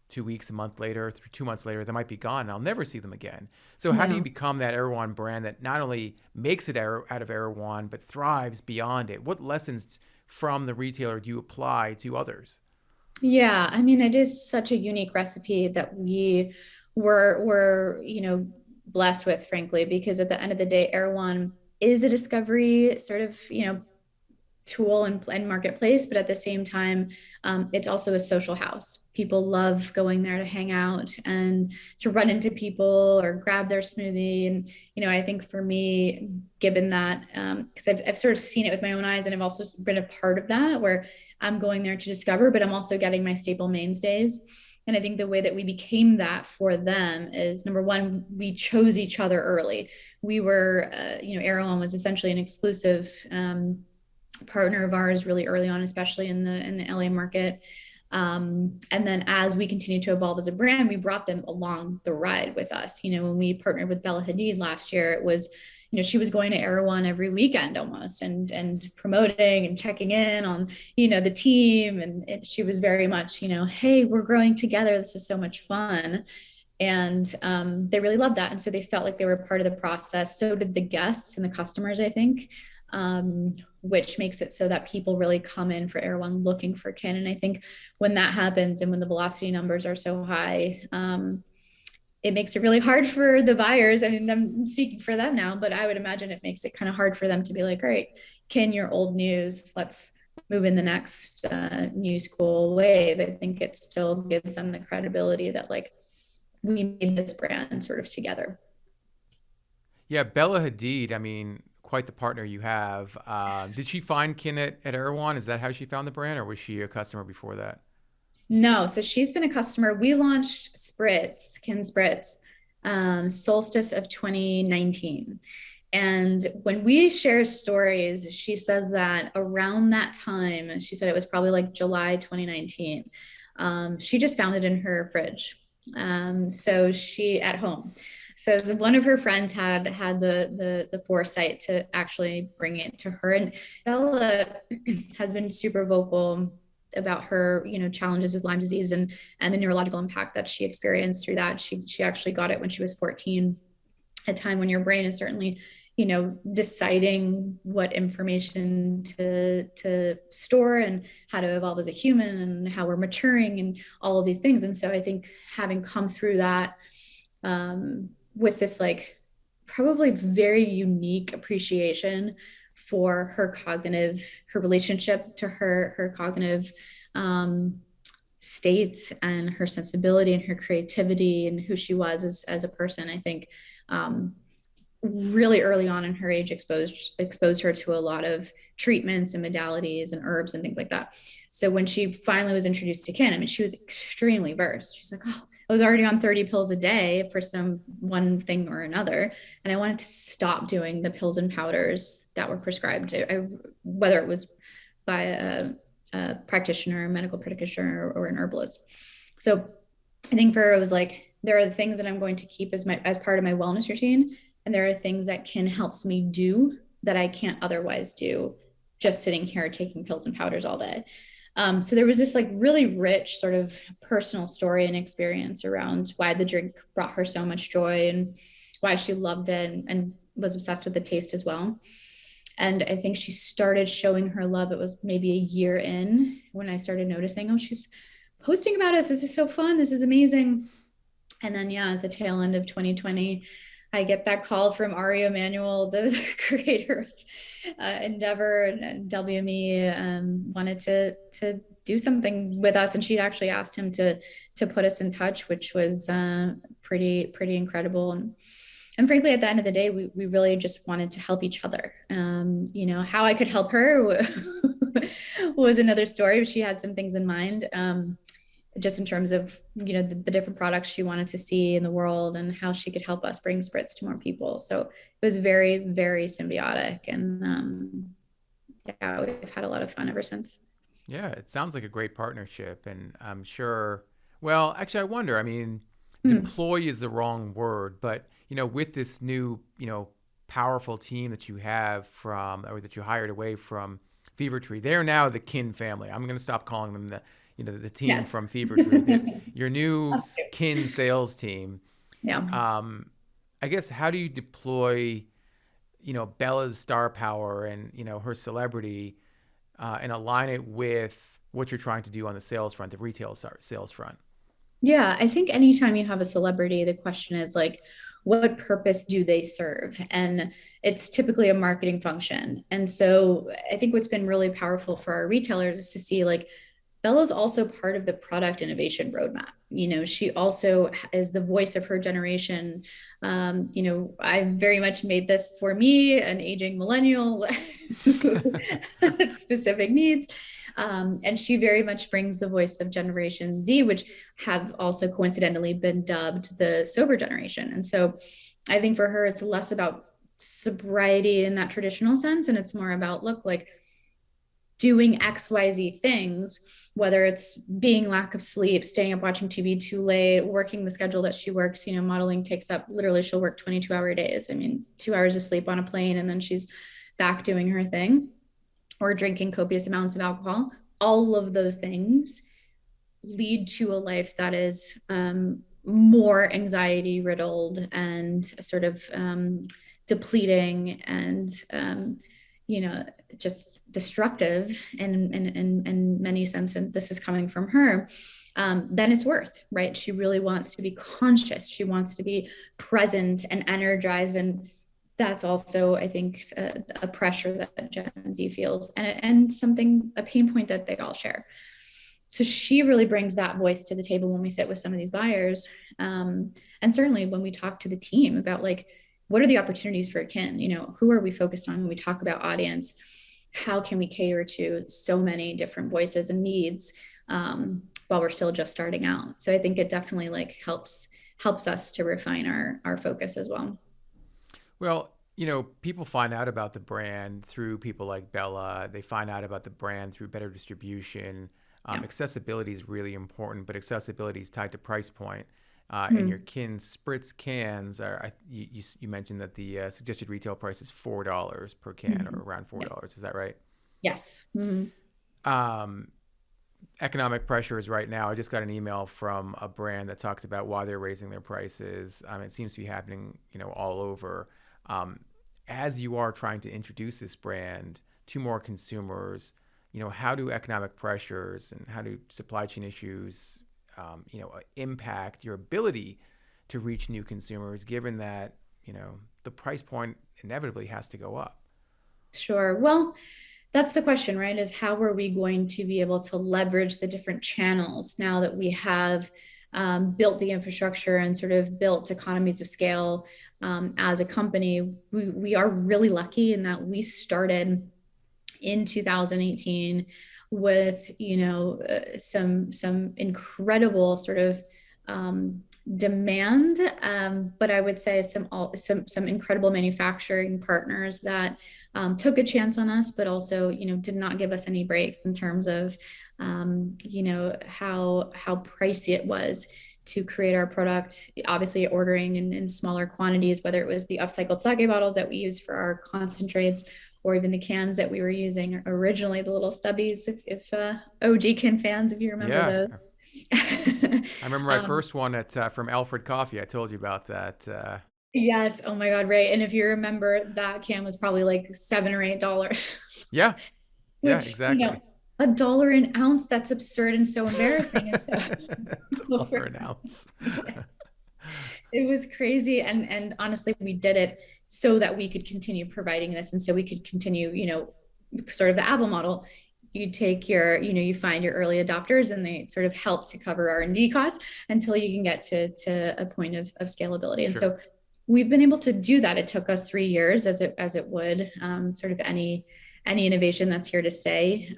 2 weeks, a month later, 2 months later, they might be gone and I'll never see them again. So how do you Yeah. become that Erewhon brand that not only makes it out of Erewhon, but thrives beyond it? What lessons from the retailer do you apply to others? Yeah, I mean, it is such a unique recipe that we were, you know, blessed with, frankly, because at the end of the day, Erewhon is a discovery sort of, you know, tool and marketplace, but at the same time, it's also a social house. People love going there to hang out and to run into people or grab their smoothie. And, you know, I think for me, given that, because I've sort of seen it with my own eyes and I've also been a part of that where I'm going there to discover, but I'm also getting my staple mainstays. And I think the way that we became that for them is number one, we chose each other early. We were, you know, Erewhon was essentially an exclusive partner of ours really early on, especially in the LA market. And then as we continue to evolve as a brand, we brought them along the ride with us. You know, when we partnered with Bella Hadid last year, it was, you know, she was going to Erewhon every weekend almost and promoting and checking in on, you know, the team. And she was very much, you know, hey, we're growing together. This is so much fun. And they really loved that. And so they felt like they were part of the process. So did the guests and the customers, I think, which makes it so that people really come in for Erewhon looking for kin. And I think when that happens and when the velocity numbers are so high, it makes it really hard for the buyers. I mean, I'm speaking for them now, but I would imagine it makes it kind of hard for them to be like, all right, kin, your old news, let's move in the next new school wave. I think it still gives them the credibility that like we made this brand sort of together. Yeah, Bella Hadid, I mean, quite the partner you have. Did she find Kin at Erewhon? Is that how she found the brand, or was she a customer before that? No, so she's been a customer. We launched Spritz, Kin Spritz, solstice of 2019. And when we share stories, she says that around that time, she said it was probably like July 2019, she just found it in her fridge. So she at home. So one of her friends had the foresight to actually bring it to her. And Bella has been super vocal about her, you know, challenges with Lyme disease and the neurological impact that she experienced through that. She actually got it when she was 14, a time when your brain is certainly, you know, deciding what information to store and how to evolve as a human and how we're maturing and all of these things. And so I think having come through that with this like probably very unique appreciation for her cognitive, her relationship to her cognitive states and her sensibility and her creativity and who she was as a person, I think really early on in her age exposed her to a lot of treatments and modalities and herbs and things like that. So when she finally was introduced to Kin, I mean, she was extremely versed. She's like, oh, I was already on 30 pills a day for some one thing or another. And I wanted to stop doing the pills and powders that were prescribed to, whether it was by a practitioner, a medical practitioner, or an herbalist. So I think for her, it was like, there are the things that I'm going to keep as part of my wellness routine. And there are things that Kin helps me do that I can't otherwise do just sitting here taking pills and powders all day. So there was this like really rich sort of personal story and experience around why the drink brought her so much joy and why she loved it and was obsessed with the taste as well. And I think she started showing her love. It was maybe a year in when I started noticing, oh, she's posting about us. This is so fun. This is amazing. And then, yeah, at the tail end of 2020, I get that call from Ari Emanuel, the creator of Endeavor and WME, wanted to do something with us, and she'd actually asked him to put us in touch, which was pretty incredible. And frankly, at the end of the day, we really just wanted to help each other. You know, how I could help her was another story. She had some things in mind. Just in terms of, you know, the different products she wanted to see in the world and how she could help us bring spritz to more people. So it was very, very symbiotic. And yeah, we've had a lot of fun ever since. Yeah, it sounds like a great partnership. And I'm sure, well, actually, I wonder, I mean, Mm. deploy is the wrong word, but, you know, with this new, you know, powerful team that you have from, or that you hired away from Fever Tree, they're now the Kin family. I'm going to stop calling them the, you know, the team Yes. from Fever Tree, your new Kin sales team. Yeah. I guess, how do you deploy, you know, Bella's star power and, you know, her celebrity, and align it with what you're trying to do on the sales front, the retail sales front? Yeah, I think anytime you have a celebrity, the question is like, what purpose do they serve? And it's typically a marketing function. And so I think what's been really powerful for our retailers is to see like Bella's also part of the product innovation roadmap. You know, she also is the voice of her generation. You know, I very much made this for me, an aging millennial with specific needs. And she very much brings the voice of Generation Z, which have also coincidentally been dubbed the sober generation. And so I think for her, it's less about sobriety in that traditional sense. And it's more about, look, like doing XYZ things, whether it's being lack of sleep, staying up watching TV too late, working the schedule that she works. You know, modeling takes up, literally, she'll work 22-hour days. I mean, 2 hours of sleep on a plane, and then she's back doing her thing, or drinking copious amounts of alcohol. All of those things lead to a life that is more anxiety riddled and sort of depleting and you know, just destructive in many sense, and this is coming from her, then it's worth, right? She really wants to be conscious. She wants to be present and energized. And that's also, I think, a pressure that Gen Z feels, and something, a pain point that they all share. So she really brings that voice to the table when we sit with some of these buyers. And certainly when we talk to the team about like, what are the opportunities for Kin? You know, who are we focused on when we talk about audience? How can we cater to so many different voices and needs while we're still just starting out? So I think it definitely like helps us to refine our focus as well. Well, you know, people find out about the brand through people like Bella. They find out about the brand through better distribution. Yeah. Accessibility is really important, but accessibility is tied to price point. And your Mm-hmm. Kin Spritz cans are, you mentioned that the suggested retail price is $4 per can, Mm-hmm. or around $4. Yes. Is that right? Yes. Mm-hmm. Um, Economic pressures right now. I just got an email from a brand that talks about why they're raising their prices. It seems to be happening, you know, all over. Um, as you are trying to introduce this brand to more consumers, you know, how do economic pressures and how do supply chain issues, you know, impact your ability to reach new consumers, given that, you know, the price point inevitably has to go up? Sure. Well, That's the question, right? Is how are we going to be able to leverage the different channels now that we have built the infrastructure and sort of built economies of scale as a company? We are really lucky in that we started in 2018 with some incredible sort of demand, but I would say some incredible manufacturing partners that took a chance on us, but also did not give us any breaks in terms of how pricey it was to create our product. Obviously, ordering in smaller quantities, whether it was the upcycled sake bottles that we use for our concentrates, or even the cans that we were using originally, the little stubbies, if OG Kin fans, if you remember Yeah. those. I remember my first one at from Alfred Coffee. I told you about that. Yes. Oh my God. Right. And if you remember, that can was probably like $7 or $8, Yeah, yeah, which, exactly. $1 an ounce, that's absurd and so embarrassing. And so It's $1 an ounce. it was crazy. And honestly, we did it so that we could continue providing this. And so we could continue, sort of the Apple model. You take your, you find your early adopters, and they sort of help to cover R&D costs until you can get to a point of scalability. And Sure. so we've been able to do that. It took us 3 years, as it would, sort of any innovation that's here to stay.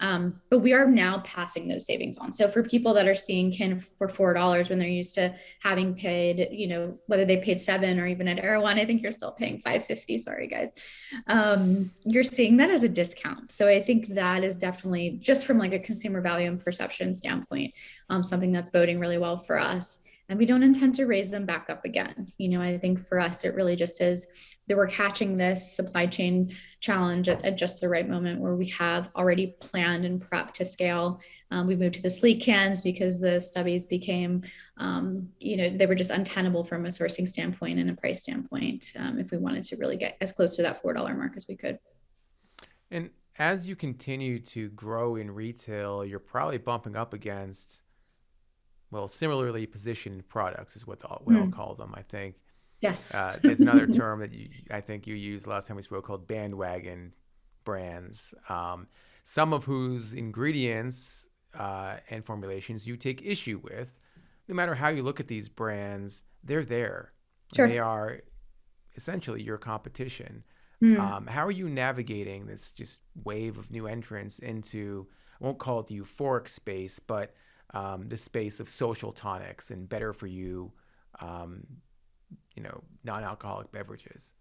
But we are now passing those savings on. So for people that are seeing Kin for $4 when they're used to having paid, whether they paid $7 or even at Erewhon, I think you're still paying $5.50. Sorry, guys. You're seeing that as a discount. So I think that is definitely, just from like a consumer value and perception standpoint, something that's boding really well for us. And we don't intend to raise them back up again. I think for us, it really just is that we're catching this supply chain challenge at just the right moment, where we have already planned and prepped to scale. We moved to the sleek cans because the stubbies became, they were just untenable from a sourcing standpoint and a price standpoint, if we wanted to really get as close to that $4 mark as we could. And as you continue to grow in retail, you're probably bumping up against, well, similarly positioned products is what I'll call them, I think. Yes. There's another term that I think you used last time we spoke, called bandwagon brands, some of whose ingredients and formulations you take issue with. No matter how you look at these brands, they're there. Sure. They are essentially your competition. How are you navigating this just wave of new entrants into, I won't call it the euphoric space, but the space of social tonics and better for you, non-alcoholic beverages?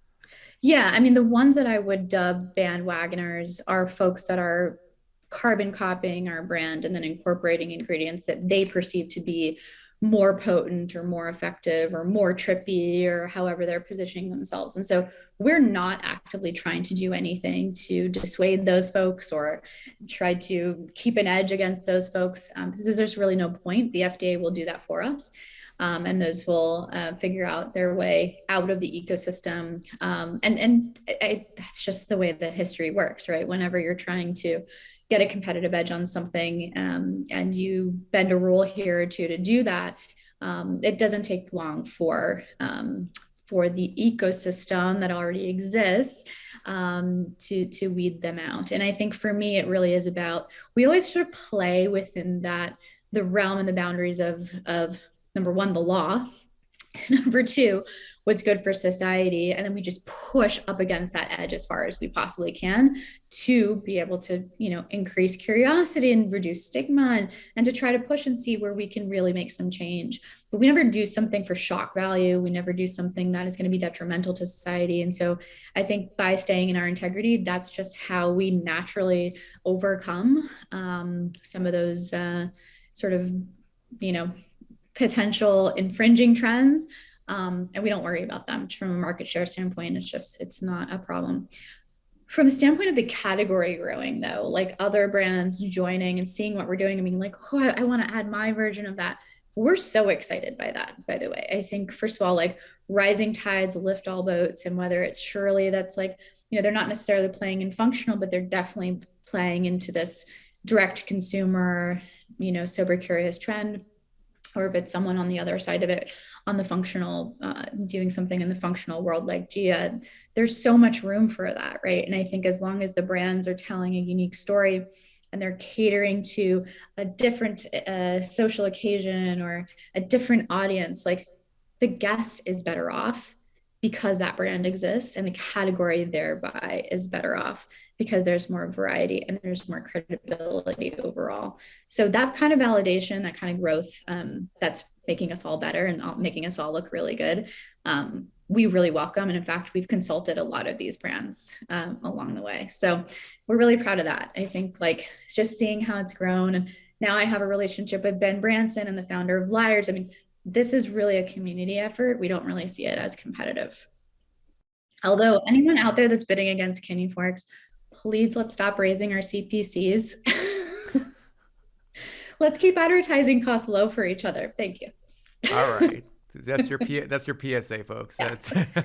Yeah, I mean, the ones that I would dub bandwagoners are folks that are carbon copying our brand and then incorporating ingredients that they perceive to be more potent or more effective or more trippy, or however they're positioning themselves. And so we're not actively trying to do anything to dissuade those folks or try to keep an edge against those folks, because there's really no point. The FDA will do that for us. And those will figure out their way out of the ecosystem. That's just the way that history works, right? Whenever you're trying to get a competitive edge on something, and you bend a rule here or two to do that, it doesn't take long for the ecosystem that already exists to weed them out. And I think for me, it really is about, we always sort of play within the realm and the boundaries of number one, the law, number two, what's good for society. And then we just push up against that edge as far as we possibly can to be able to, increase curiosity and reduce stigma, and to try to push and see where we can really make some change. But we never do something for shock value. We never do something that is going to be detrimental to society. And so I think by staying in our integrity, that's just how we naturally overcome some of those sort of, potential infringing trends. And we don't worry about them from a market share standpoint. It's not a problem. From a standpoint of the category growing, though, like other brands joining and seeing what we're doing, I mean, like, I want to add my version of that. We're so excited by that, by the way. I think, first of all, like, rising tides lift all boats. And whether it's Shirley, that's like, they're not necessarily playing in functional, but they're definitely playing into this direct consumer, sober curious trend. or if it's someone on the other side of it, on the functional, doing something in the functional world like Gia, there's so much room for that, right? And I think as long as the brands are telling a unique story and they're catering to a different social occasion or a different audience, like the guest is better off because that brand exists, and the category thereby is better off because there's more variety and there's more credibility overall. So that kind of validation, that kind of growth, that's making us all better and making us all look really good, we really welcome. And in fact, we've consulted a lot of these brands along the way. So we're really proud of that. I think like just seeing how it's grown. And now I have a relationship with Ben Branson and the founder of Liars. I mean, this is really a community effort. We don't really see it as competitive. Although anyone out there that's bidding against Kin Euphorics, please let's stop raising our CPCs. Let's keep advertising costs low for each other. Thank you. All right. That's your PSA, folks. Yeah.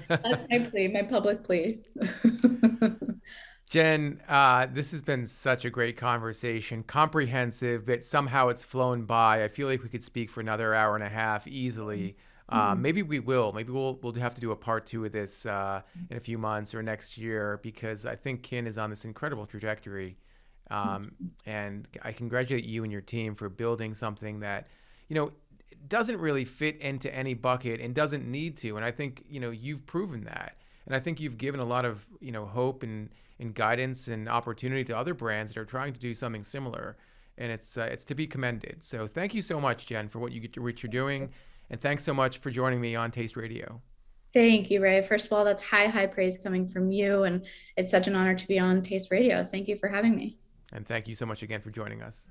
That's my plea, my public plea. Jen, this has been such a great conversation, comprehensive, but somehow it's flown by. I feel like we could speak for another hour and a half easily. Maybe we will. Maybe we'll have to do a part 2 of this in a few months or next year, because I think Kin is on this incredible trajectory. And I congratulate you and your team for building something that, doesn't really fit into any bucket and doesn't need to. And I think, you've proven that. And I think you've given a lot of, hope and guidance and opportunity to other brands that are trying to do something similar. And it's to be commended. So thank you so much, Jen, for what you're doing. And thanks so much for joining me on Taste Radio. Thank you, Ray. First of all, that's high praise coming from you. And it's such an honor to be on Taste Radio. Thank you for having me. And thank you so much again for joining us.